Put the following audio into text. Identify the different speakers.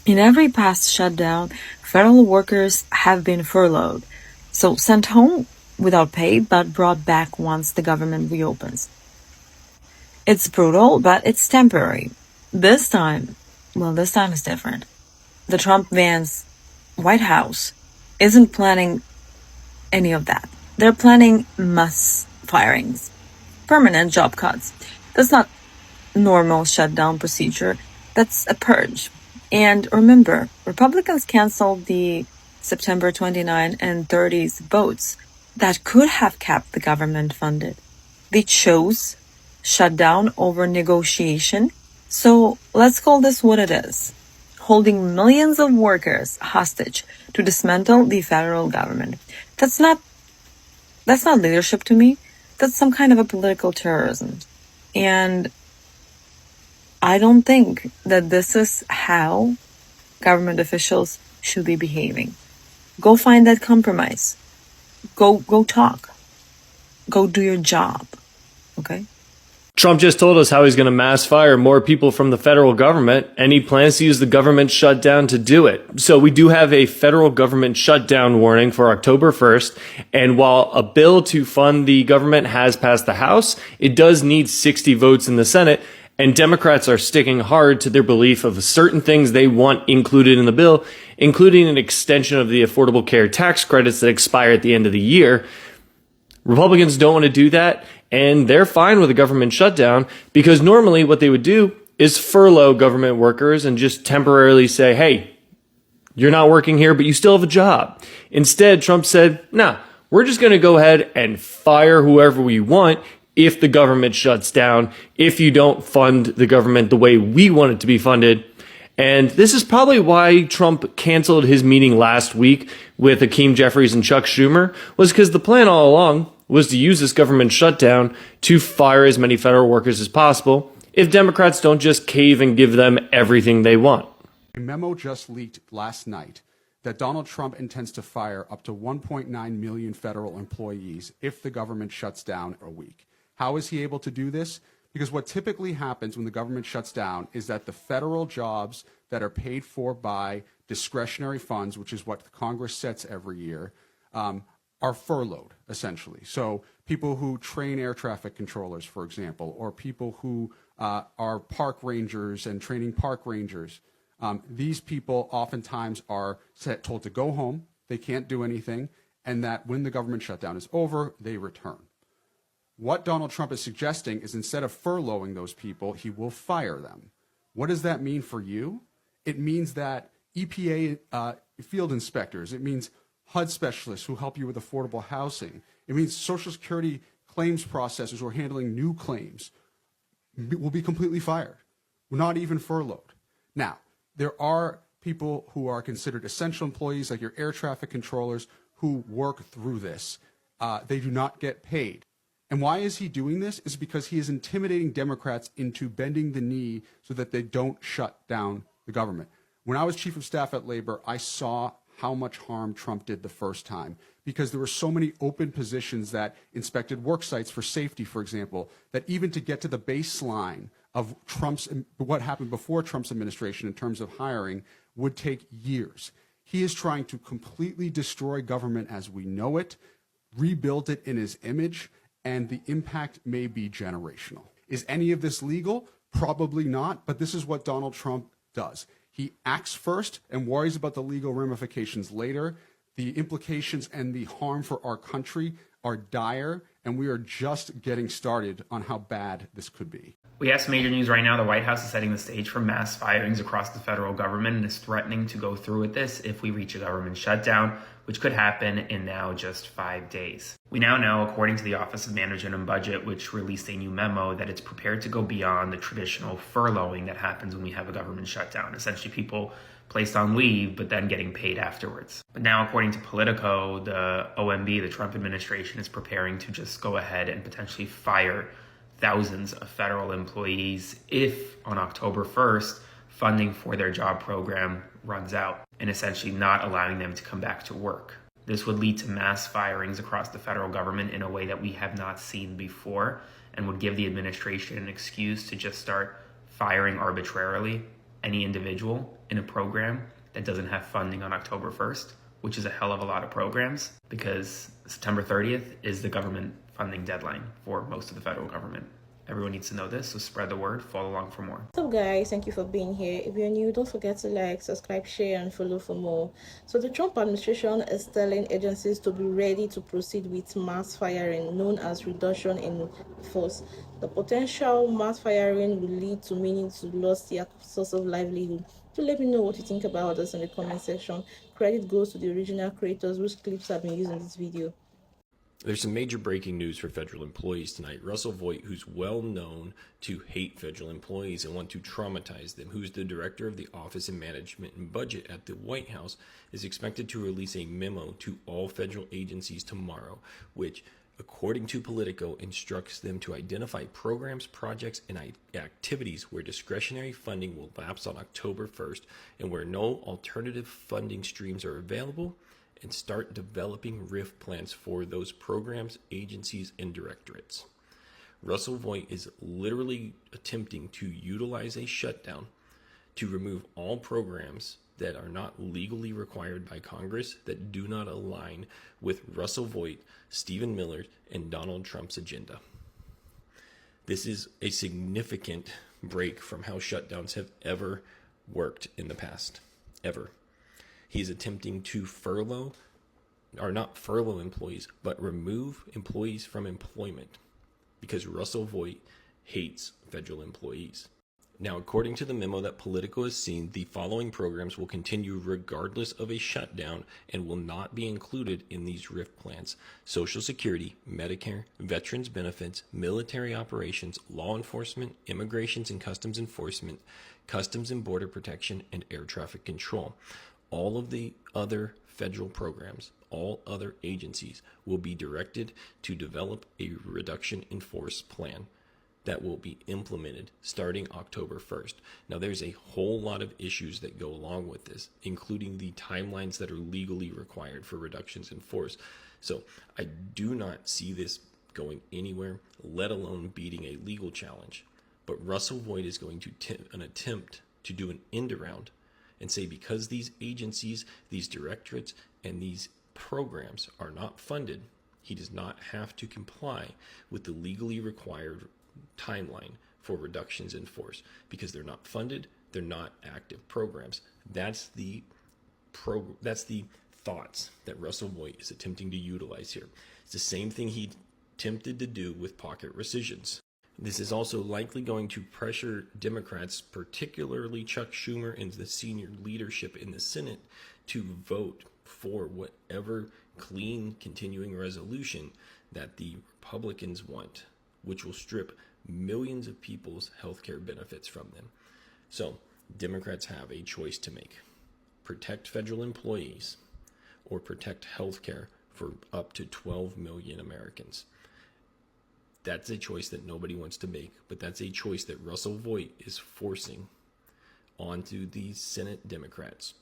Speaker 1: In every past shutdown, federal workers have been furloughed, so sent home without pay but brought back once the government reopens. It's brutal, but it's temporary. This time is different. The Trump-Vance White House isn't planning any of that. They're planning mass firings, permanent job cuts. That's not normal shutdown procedure. That's a purge. And remember, Republicans canceled the September 29 and 30s votes that could have kept the government funded. They chose shutdown over negotiation. So let's call this what it is. Holding millions of workers hostage to dismantle the federal government. That's not leadership to me. That's some kind of a political terrorism. And I don't think that this is how government officials should be behaving. Go find that compromise. Go talk. Go do your job. Okay?
Speaker 2: Trump just told us how he's going to mass fire more people from the federal government, and he plans to use the government shutdown to do it. So we do have a federal government shutdown warning for October 1st. And while a bill to fund the government has passed the House, it does need 60 votes in the Senate. And Democrats are sticking hard to their belief of certain things they want included in the bill, including an extension of the Affordable Care tax credits that expire at the end of the year. Republicans don't want to do that, and they're fine with a government shutdown because normally what they would do is furlough government workers and just temporarily say, hey, you're not working here, but you still have a job. Instead, Trump said, nah, we're just going to go ahead and fire whoever we want if the government shuts down, if you don't fund the government the way we want it to be funded. And this is probably why Trump canceled his meeting last week with Hakeem, Jeffries, and Chuck Schumer, was because the plan all along was to use this government shutdown to fire as many federal workers as possible if Democrats don't just cave and give them everything they want.
Speaker 3: A memo just leaked last night that Donald Trump intends to fire up to 1.9 million federal employees if the government shuts down a week. How is he able to do this? Because what typically happens when the government shuts down is that the federal jobs that are paid for by discretionary funds, which is what Congress sets every year, are furloughed, essentially. So people who train air traffic controllers, for example, or people who are park rangers and training park rangers, these people oftentimes are told to go home, they can't do anything, and that when the government shutdown is over, they return. What Donald Trump is suggesting is instead of furloughing those people, he will fire them. What does that mean for you? It means that EPA field inspectors, it means HUD specialists who help you with affordable housing, it means Social Security claims processors who are handling new claims will be completely fired, not even furloughed. Now, there are people who are considered essential employees, like your air traffic controllers, who work through this. They do not get paid. And why is he doing this? Is because he is intimidating Democrats into bending the knee so that they don't shut down the government. When I was chief of staff at Labor, I saw how much harm Trump did the first time because there were so many open positions that inspected work sites for safety, for example, that even to get to the baseline of what happened before Trump's administration in terms of hiring would take years. He is trying to completely destroy government as we know it, rebuild it in his image, and the impact may be generational. Is any of this legal? Probably not, but this is what Donald Trump does. He acts first and worries about the legal ramifications later. The implications and the harm for our country are dire, and we are just getting started on how bad this could be.
Speaker 4: We have some major news right now. The White House is setting the stage for mass firings across the federal government and is threatening to go through with this if we reach a government shutdown, which could happen in now just 5 days. We now know, according to the Office of Management and Budget, which released a new memo, that it's prepared to go beyond the traditional furloughing that happens when we have a government shutdown. Essentially, people placed on leave, but then getting paid afterwards. But now, according to Politico, the OMB, the Trump administration, is preparing to just go ahead and potentially fire thousands of federal employees if on October 1st, funding for their job program runs out, and essentially not allowing them to come back to work. This would lead to mass firings across the federal government in a way that we have not seen before, and would give the administration an excuse to just start firing arbitrarily any individual in a program that doesn't have funding on October 1st, which is a hell of a lot of programs because September 30th is the government funding deadline for most of the federal government. Everyone needs to know this, so spread the word, follow along for more.
Speaker 5: What's up, guys? Thank you for being here. If you're new, don't forget to like, subscribe, share, and follow for more. So the Trump administration is telling agencies to be ready to proceed with mass firing, known as reduction in force. The potential mass firing will lead to many to lose their source of livelihood. Do let me know what you think about this in the comment section. Credit goes to the original creators whose clips have been used in this video.
Speaker 6: There's some major breaking news for federal employees tonight. Russell Voigt, who's well known to hate federal employees and want to traumatize them, who's the director of the Office of Management and Budget at the White House, is expected to release a memo to all federal agencies tomorrow, which, according to Politico, instructs them to identify programs, projects, and activities where discretionary funding will lapse on October 1st and where no alternative funding streams are available, and start developing RIF plans for those programs, agencies, and directorates. Russell Voigt is literally attempting to utilize a shutdown to remove all programs that are not legally required by Congress that do not align with Russell Voigt, Stephen Miller, and Donald Trump's agenda. This is a significant break from how shutdowns have ever worked in the past, ever. He's attempting to not furlough employees, but remove employees from employment because Russell Voigt hates federal employees. Now, according to the memo that Politico has seen, the following programs will continue regardless of a shutdown and will not be included in these RIF plans: Social Security, Medicare, Veterans Benefits, military operations, law enforcement, immigrations and customs enforcement, customs and border protection, and air traffic control. All of the other federal programs, all other agencies will be directed to develop a reduction in force plan that will be implemented starting October 1st. Now, there's a whole lot of issues that go along with this, including the timelines that are legally required for reductions in force. So I do not see this going anywhere, let alone beating a legal challenge. But Russell Voigt is going to attempt to do an end around and say because these agencies, these directorates, and these programs are not funded, he does not have to comply with the legally required timeline for reductions in force because they're not funded, they're not active programs. That's the thoughts that Russell Voigt is attempting to utilize here. It's the same thing he attempted to do with pocket rescissions. This is also likely going to pressure Democrats, particularly Chuck Schumer and the senior leadership in the Senate, to vote for whatever clean continuing resolution that the Republicans want, which will strip millions of people's health care benefits from them. So Democrats have a choice to make: protect federal employees or protect health care for up to 12 million Americans. That's a choice that nobody wants to make, but that's a choice that Russell Voigt is forcing onto the Senate Democrats.